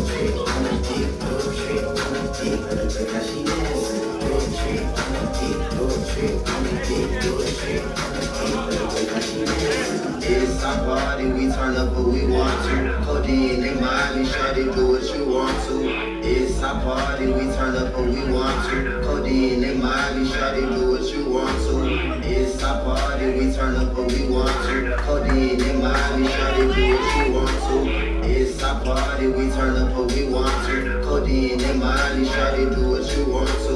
trick on the deep, do a trick on the deep. Look how she dancing. Do a trick on the deep, do a trick on the deep, do a trick on the deep. Look how she dancing. It's our party, we turn up what we want to. Codeine, they mind me, shawty, do what you want to. It's our party, we turn up what we want to. Codeine, they mind me, shawty, do what you want to. It's our party, we turn up what we want to. Codeine, they mind me, shawty, do what you want to. It's our party, we turn up what we want to. Codeine, they mind me, shawty, do what you want to.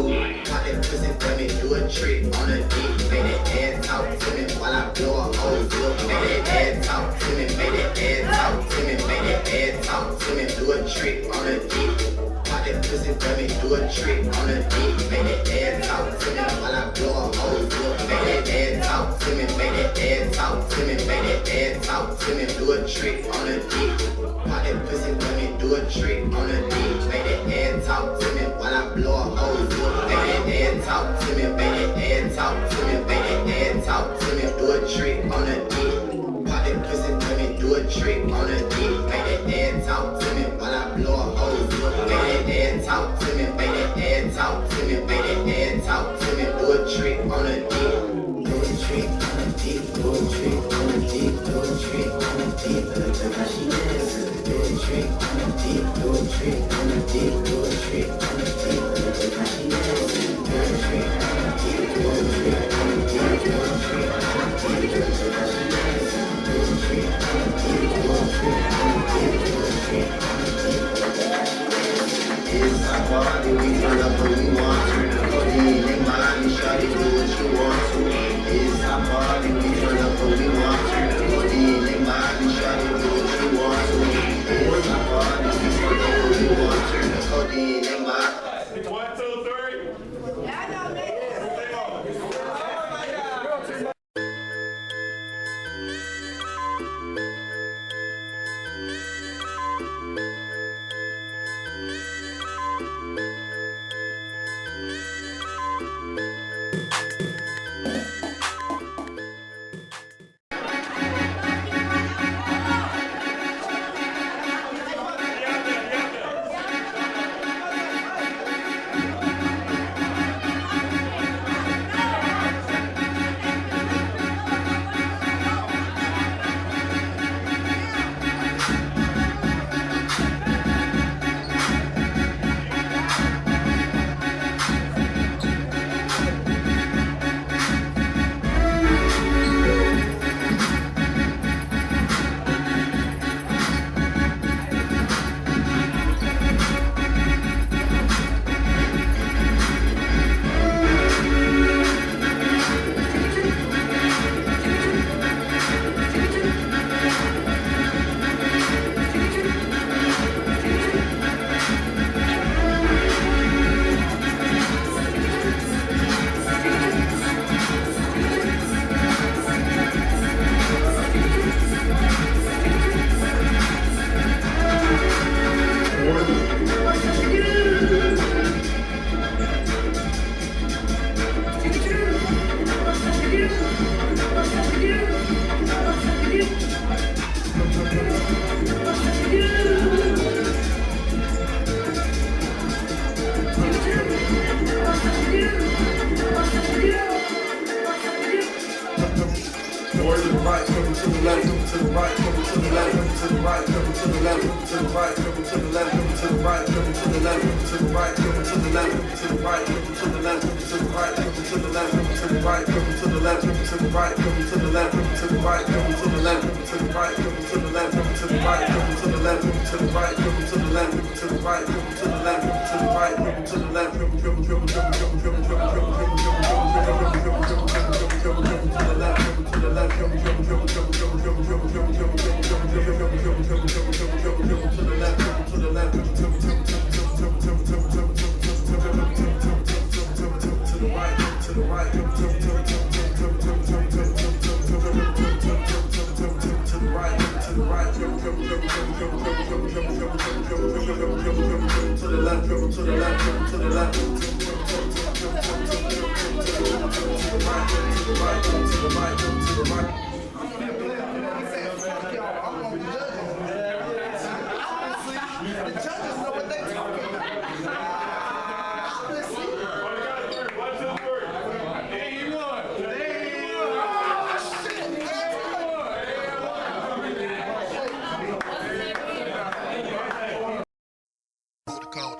Pop that pussy for me, do a trick on the deep. Make that ass talk to me while I blow a hole. Make that ass talk to me, make that ass talk to me, make that ass talk to me, do a trick on the deep. Pop that pussy for me, do a trick on the deep. Make that ass talk to me while I blow a hole. Make that ass talk to me, make that ass talk to me, make that ass talk to me, do a trick on the deep. Pop that pussy for me, do a trick on the deep. Make that ass talk to me while I blow a hole. Make that ass talk to me, make that ass talk to me, make that ass talk to me, do a trick on the deep. Pop that pussy for me, do a trick on the deep. Make that ass talk to me while I blow a hole. Make that ass talk to me, make that ass talk to me, make that ass talk to me, do a trick on the deep. Do a trick on the deep, do a trick on the deep, do a trick on the deep. Look how she dancing. Do a trick on the deep, do a trick on the deep, do a trick on the deep. Look how she dancing. Do a trick on the deep, do a trick on the deep, do a trick on the deep. Look how she dancing. Do a trick on the deep, do a trick on the deep, do a trick on the deep. Look how she dancing. It's our party, we turn up what we want to. Codeine, they mind me, shawty, do what you want to. It's our party, we turn up what we want to. Codeine, they mind me, shawty, do what you want to. It's our party, we turn up what we want to. Codeine, they mind. 1, 2, 3. The judges know what they're talking about. Obviously. The code.